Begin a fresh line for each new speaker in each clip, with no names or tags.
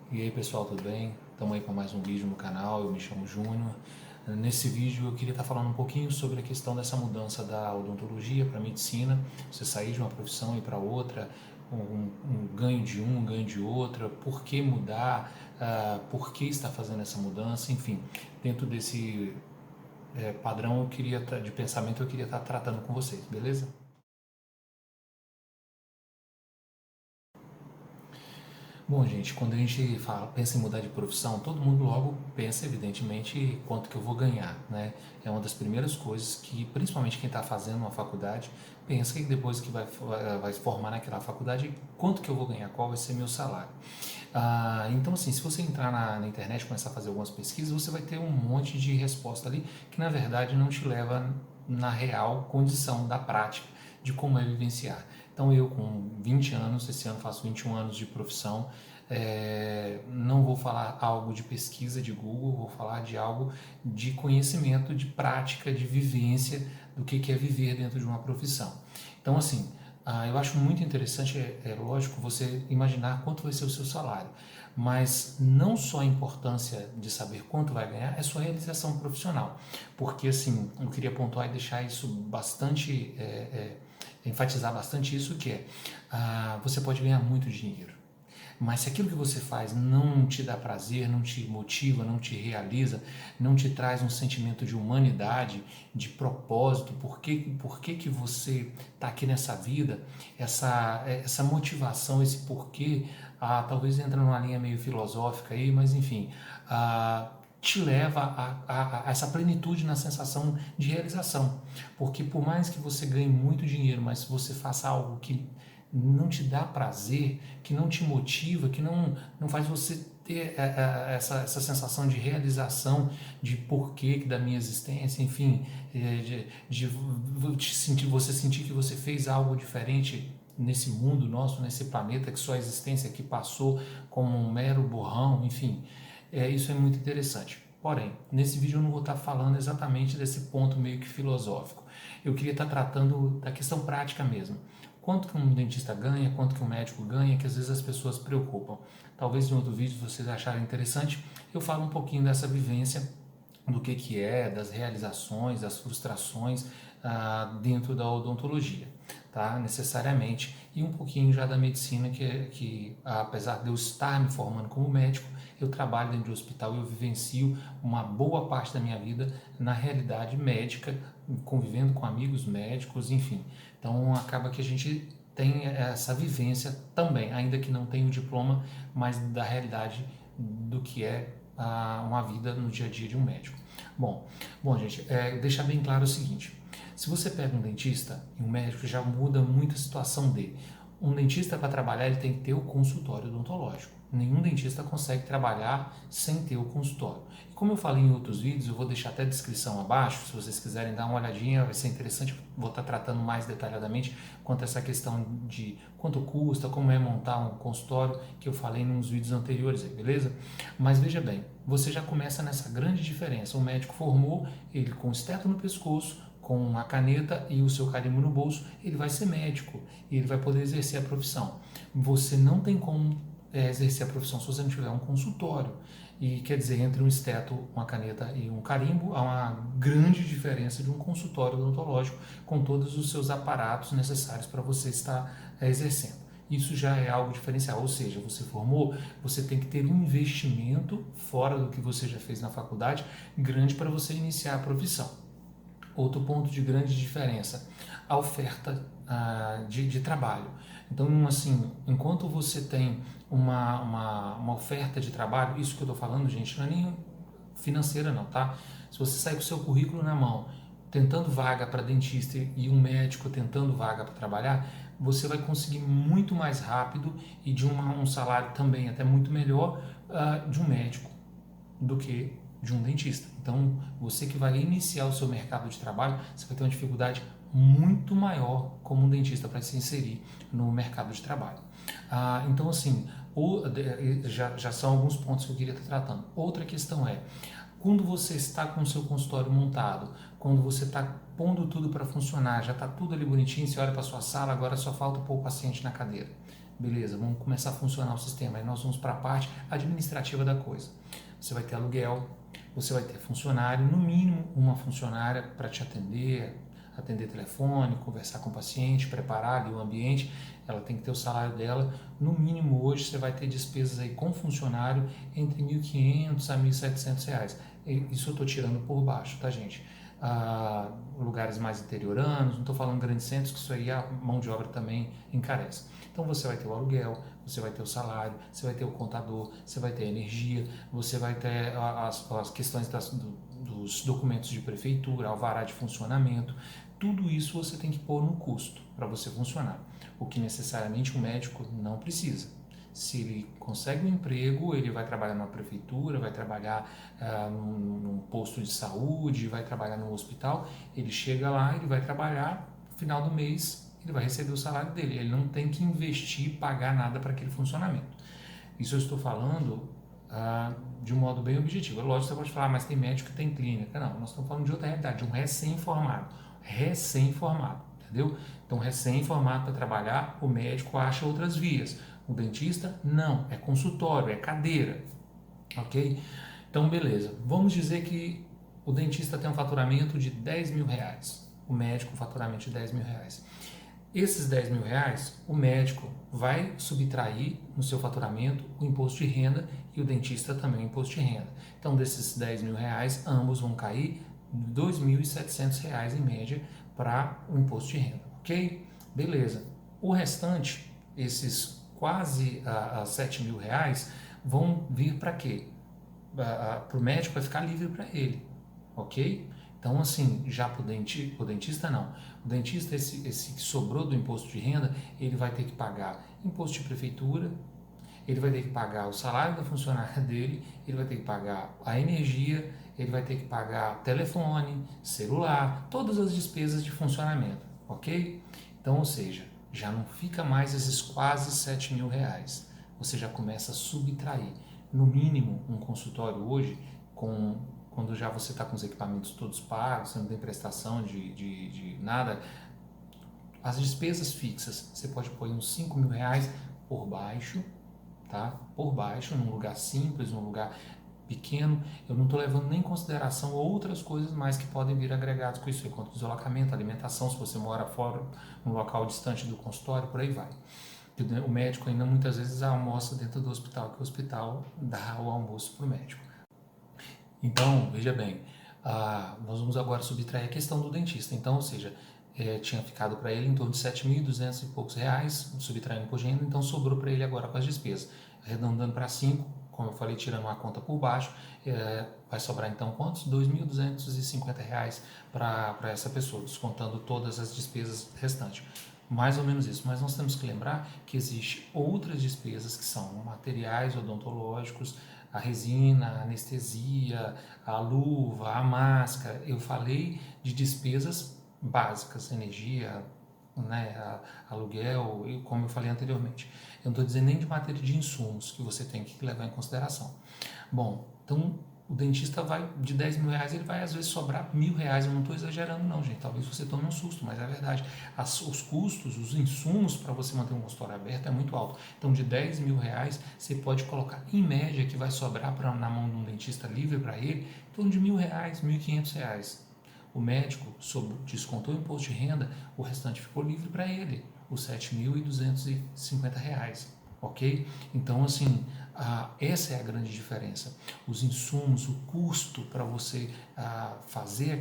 E aí pessoal, tudo bem? Estamos aí para mais um vídeo no canal, eu me chamo Júnior. Nesse vídeo eu queria estar falando um pouquinho sobre a questão dessa mudança da odontologia para a medicina, você sair de uma profissão e ir para outra, um ganho de um ganho de outra, por que mudar, por que está fazendo essa mudança, enfim, dentro desse padrão de pensamento eu queria estar tratando com vocês, beleza? Bom, gente, quando a gente pensa em mudar de profissão, todo mundo logo pensa, evidentemente, quanto que eu vou ganhar, né? É uma das primeiras coisas que, principalmente quem está fazendo uma faculdade, pensa que depois que vai se formar naquela faculdade, quanto que eu vou ganhar, qual vai ser meu salário. Então, assim, se você entrar na internet e começar a fazer algumas pesquisas, você vai ter um monte de resposta ali que, na verdade, não te leva na real condição da prática de como é vivenciar. Então eu com 20 anos, esse ano faço 21 anos de profissão, não vou falar algo de pesquisa de Google, vou falar de algo de conhecimento, de prática, de vivência do que é viver dentro de uma profissão. Então assim, eu acho muito interessante, é lógico, você imaginar quanto vai ser o seu salário, mas não só a importância de saber quanto vai ganhar, é sua realização profissional, porque assim, eu queria pontuar e deixar isso bastante enfatizar bastante isso, que é, você pode ganhar muito dinheiro, mas se aquilo que você faz não te dá prazer, não te motiva, não te realiza, não te traz um sentimento de humanidade, de propósito, por que você está aqui nessa vida, essa motivação, esse porquê, talvez entra numa linha meio filosófica aí, mas enfim, te leva a essa plenitude na sensação de realização. Porque por mais que você ganhe muito dinheiro, mas se você faça algo que não te dá prazer, que não te motiva, que não faz você ter essa sensação de realização, de porquê da minha existência, enfim, você sentir que você fez algo diferente nesse mundo nosso, nesse planeta, que sua existência aqui passou como um mero borrão, enfim, isso é muito interessante. Porém, nesse vídeo eu não vou estar falando exatamente desse ponto meio que filosófico. Eu queria estar tratando da questão prática mesmo. Quanto que um dentista ganha, quanto que um médico ganha, que às vezes as pessoas preocupam. Talvez em outro vídeo vocês acharem interessante, eu falo um pouquinho dessa vivência, do que é, das realizações, das frustrações dentro da odontologia, tá? Necessariamente, e um pouquinho já da medicina, que apesar de eu estar me formando como médico, eu trabalho dentro do hospital e eu vivencio uma boa parte da minha vida na realidade médica, convivendo com amigos médicos, enfim. Então acaba que a gente tem essa vivência também, ainda que não tenha o diploma, mas da realidade do que é uma vida no dia a dia de um médico. Bom, gente, deixar bem claro o seguinte: se você pega um dentista e um médico, já muda muito a situação dele. Um dentista, para trabalhar, ele tem que ter o consultório odontológico. Nenhum dentista consegue trabalhar sem ter o consultório. E como eu falei em outros vídeos, eu vou deixar até a descrição abaixo, se vocês quiserem dar uma olhadinha, vai ser interessante, vou estar tratando mais detalhadamente quanto a essa questão de quanto custa, como é montar um consultório, que eu falei nos vídeos anteriores, beleza? Mas veja bem, você já começa nessa grande diferença. O médico formou, ele com o esteto no pescoço, com a caneta e o seu carimbo no bolso, ele vai ser médico e ele vai poder exercer a profissão. Você não tem como exercer a profissão se você não tiver um consultório. E quer dizer, entre um esteto, uma caneta e um carimbo, há uma grande diferença de um consultório odontológico com todos os seus aparatos necessários para você estar exercendo. Isso já é algo diferencial, ou seja, você formou, você tem que ter um investimento fora do que você já fez na faculdade grande para você iniciar a profissão. Outro ponto de grande diferença, a oferta de trabalho. Então, assim, enquanto você tem uma oferta de trabalho, isso que eu estou falando, gente, não é nem financeira não, tá? Se você sair com o seu currículo na mão, tentando vaga para dentista e um médico tentando vaga para trabalhar, você vai conseguir muito mais rápido e de um salário também até muito melhor de um médico do que de um dentista. Então, você que vai iniciar o seu mercado de trabalho, você vai ter uma dificuldade muito maior como um dentista para se inserir no mercado de trabalho. Então, assim, já são alguns pontos que eu queria estar tratando. Outra questão é, quando você está com o seu consultório montado, quando você está pondo tudo para funcionar, já está tudo ali bonitinho, você olha para a sua sala, agora só falta pôr o paciente na cadeira. Beleza, vamos começar a funcionar o sistema. Aí nós vamos para a parte administrativa da coisa. Você vai ter aluguel, você vai ter funcionário, no mínimo uma funcionária para te atender telefone, conversar com o paciente, preparar ali o ambiente, ela tem que ter o salário dela. No mínimo hoje você vai ter despesas aí com funcionário entre R$ 1.500 a R$ 1.700. Isso eu estou tirando por baixo, tá, gente? Lugares mais interioranos, não estou falando grandes centros, que isso aí a mão de obra também encarece. Então você vai ter o aluguel, você vai ter o salário, você vai ter o contador, você vai ter a energia, você vai ter as questões dos documentos de prefeitura, alvará de funcionamento. Tudo isso você tem que pôr no custo para você funcionar, o que necessariamente o médico não precisa. Se ele consegue um emprego, ele vai trabalhar na prefeitura, vai trabalhar num posto de saúde, vai trabalhar no hospital, ele chega lá, ele vai trabalhar, no final do mês ele vai receber o salário dele, ele não tem que investir, pagar nada para aquele funcionamento. Isso eu estou falando de um modo bem objetivo. Lógico, você pode falar, mas tem médico que tem clínica. Não, nós estamos falando de outra realidade, de um recém-formado. Recém-formado, entendeu? Então, recém-formado para trabalhar, o médico acha outras vias. O dentista, não, é consultório, é cadeira, ok? Então, beleza. Vamos dizer que o dentista tem um faturamento de R$ 10.000, o médico um faturamento de R$ 10.000. Esses R$ 10.000, o médico vai subtrair no seu faturamento o imposto de renda e o dentista também o imposto de renda. Então, desses R$ 10.000, ambos vão cair R$ 2.700 em média para o imposto de renda, ok? Beleza. O restante, esses quase R$ 7.000, vão vir para quê? Para o médico vai ficar livre para ele, ok? Então, assim, já para o dentista não. O dentista, esse que sobrou do imposto de renda, ele vai ter que pagar imposto de prefeitura, ele vai ter que pagar o salário da funcionária dele, ele vai ter que pagar a energia, ele vai ter que pagar telefone, celular, todas as despesas de funcionamento, ok? Então, ou seja, já não fica mais esses quase R$ 7.000. Você já começa a subtrair. No mínimo, um consultório hoje, quando já você está com os equipamentos todos pagos, você não tem prestação de nada, as despesas fixas, você pode pôr uns R$ 5.000 por baixo, tá? Por baixo, num lugar simples, num lugar pequeno. Eu não estou levando nem em consideração outras coisas mais que podem vir agregados com isso, quanto deslocamento, alimentação, se você mora fora, num local distante do consultório, por aí vai. O médico ainda muitas vezes almoça dentro do hospital, que o hospital dá o almoço para o médico. Então, veja bem, nós vamos agora subtrair a questão do dentista. Então, ou seja, tinha ficado para ele em torno de 7.200 e poucos reais, subtraindo por renda, então sobrou para ele agora com as despesas. Arredondando para 5, como eu falei, tirando uma conta por baixo, vai sobrar então quantos? R$ 2.250 para essa pessoa, descontando todas as despesas restantes. Mais ou menos isso, mas nós temos que lembrar que existem outras despesas que são materiais odontológicos, a resina, a anestesia, a luva, a máscara. Eu falei de despesas básicas, energia, né, aluguel, como eu falei anteriormente. Eu não estou dizendo nem de matéria de insumos que você tem que levar em consideração. Bom, então o dentista vai, de R$ 10.000, ele vai às vezes sobrar R$ 1.000. Eu não estou exagerando não, gente. Talvez você tome um susto, mas é verdade. Os custos, os insumos para você manter um consultório aberto é muito alto. Então, de R$ 10.000, você pode colocar, em média, que vai sobrar na mão de um dentista livre para ele, em torno de R$ 1.000, R$ 1.500. O médico descontou o imposto de renda, o restante ficou livre para ele, os R$ 7.250, ok? Então, assim, essa é a grande diferença. Os insumos, o custo para você fazer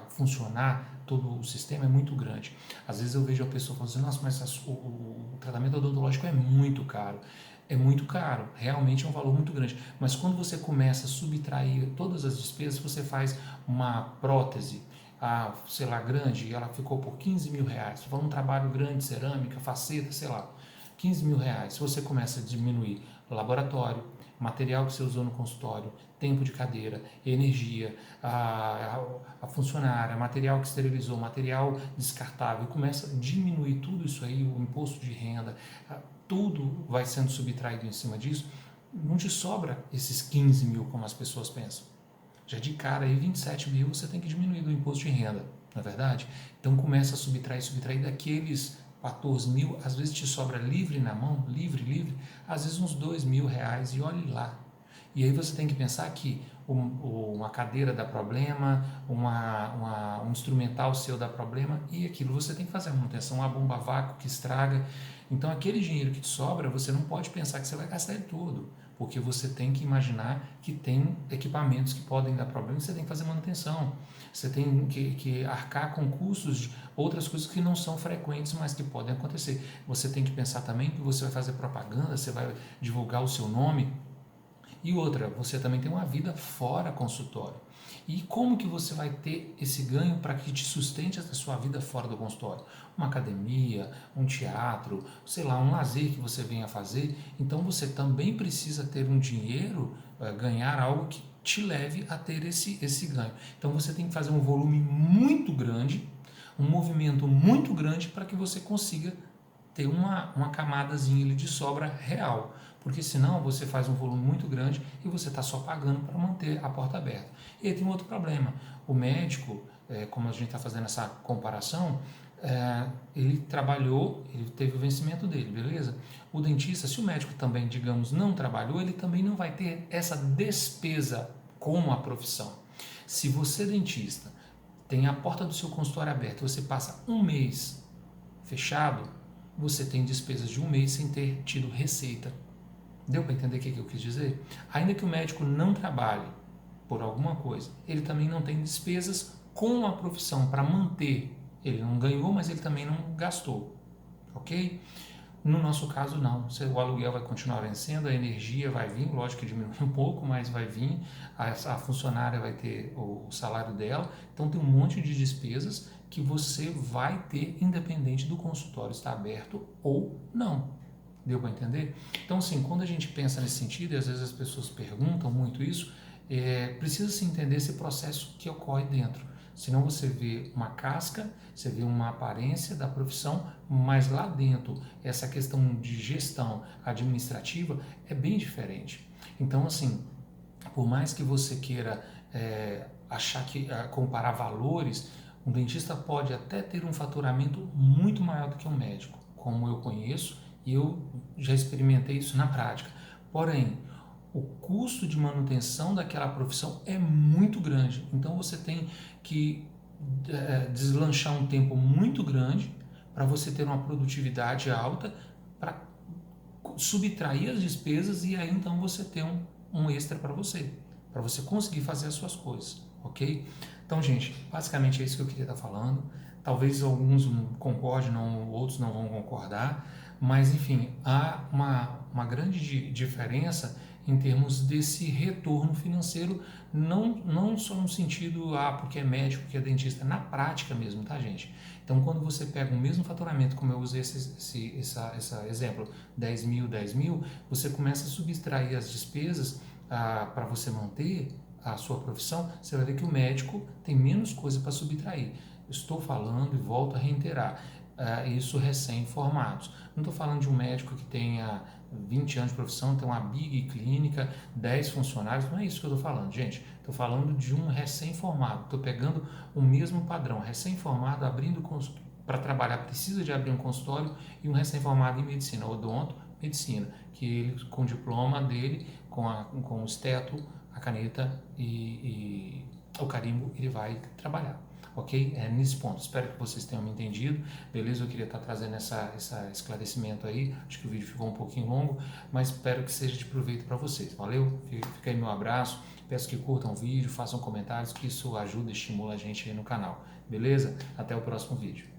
funcionar todo o sistema é muito grande. Às vezes eu vejo a pessoa falando assim, nossa, mas o tratamento odontológico é muito caro. É muito caro, realmente é um valor muito grande. Mas quando você começa a subtrair todas as despesas, você faz uma prótese, sei lá, grande, e ela ficou por R$ 15.000. Estou falando um trabalho grande, cerâmica, faceta, sei lá, R$ 15.000. Se você começa a diminuir laboratório, material que você usou no consultório, tempo de cadeira, energia, a funcionária, material que esterilizou, material descartável, começa a diminuir tudo isso aí, o imposto de renda, tudo vai sendo subtraído em cima disso, não te sobra esses 15.000 como as pessoas pensam. Já de cara aí 27.000 você tem que diminuir do imposto de renda, não é verdade? Então começa a subtrair daqueles 14 mil, às vezes te sobra livre na mão, livre, às vezes uns R$ 2.000 e olhe lá. E aí você tem que pensar que uma cadeira dá problema, um instrumental seu dá problema e aquilo você tem que fazer a manutenção, uma bomba a vácuo que estraga. Então aquele dinheiro que te sobra, você não pode pensar que você vai gastar ele todo, porque você tem que imaginar que tem equipamentos que podem dar problema e você tem que fazer manutenção. Você tem que arcar com custos de outras coisas que não são frequentes, mas que podem acontecer. Você tem que pensar também que você vai fazer propaganda, você vai divulgar o seu nome. E outra, você também tem uma vida fora consultório. E como que você vai ter esse ganho para que te sustente essa sua vida fora do consultório? Uma academia, um teatro, sei lá, um lazer que você venha fazer. Então você também precisa ter um dinheiro, ganhar algo que te leve a ter esse ganho. Então você tem que fazer um volume muito grande, um movimento muito grande para que você consiga ter uma camadazinha de sobra real, porque senão você faz um volume muito grande e você está só pagando para manter a porta aberta. E aí tem um outro problema, o médico, como a gente está fazendo essa comparação, ele trabalhou, ele teve o vencimento dele, beleza? O dentista, se o médico também, digamos, não trabalhou, ele também não vai ter essa despesa com a profissão. Se você, dentista, tem a porta do seu consultório aberta, você passa um mês fechado, você tem despesas de um mês sem ter tido receita. Deu para entender o que eu quis dizer? Ainda que o médico não trabalhe por alguma coisa, ele também não tem despesas com a profissão para manter. Ele não ganhou, mas ele também não gastou. Ok? No nosso caso, não. O aluguel vai continuar vencendo, a energia vai vir, lógico que diminui um pouco, mas vai vir, a funcionária vai ter o salário dela, então tem um monte de despesas que você vai ter independente do consultório estar aberto ou não. Deu para entender? Então, assim, quando a gente pensa nesse sentido, e às vezes as pessoas perguntam muito isso, precisa se entender esse processo que ocorre dentro. Senão você vê uma casca, você vê uma aparência da profissão, mas lá dentro, essa questão de gestão administrativa é bem diferente. Então, assim, por mais que você queira achar que comparar valores, um dentista pode até ter um faturamento muito maior do que um médico, como eu conheço, e eu já experimentei isso na prática. Porém, o custo de manutenção daquela profissão é muito grande. Então você tem que deslanchar um tempo muito grande para você ter uma produtividade alta, para subtrair as despesas e aí então você ter um extra para você conseguir fazer as suas coisas, ok? Então, gente, basicamente é isso que eu queria estar falando. Talvez alguns concordem, outros não vão concordar, mas enfim, há uma grande diferença em termos desse retorno financeiro, não só no sentido, porque é médico, porque é dentista, na prática mesmo, tá, gente? Então, quando você pega o mesmo faturamento, como eu usei esse exemplo, 10 mil, você começa a subtrair as despesas para você manter a sua profissão, você vai ver que o médico tem menos coisa para subtrair. Estou falando e volto a reiterar, isso recém-formados. Não estou falando de um médico que tenha 20 anos de profissão, tem uma big clínica, 10 funcionários, não é isso que eu estou falando, gente. Estou falando de um recém-formado, estou pegando o mesmo padrão, recém-formado, abrindo para trabalhar, precisa de abrir um consultório, e um recém-formado em medicina, odonto, medicina, que ele, com o diploma dele, com o esteto, a caneta e o carimbo, ele vai trabalhar. Ok? Nesse ponto. Espero que vocês tenham me entendido. Beleza? Eu queria estar trazendo esse esclarecimento aí. Acho que o vídeo ficou um pouquinho longo, mas espero que seja de proveito para vocês. Valeu? Fica aí meu abraço. Peço que curtam o vídeo, façam comentários, que isso ajuda e estimula a gente aí no canal. Beleza? Até o próximo vídeo.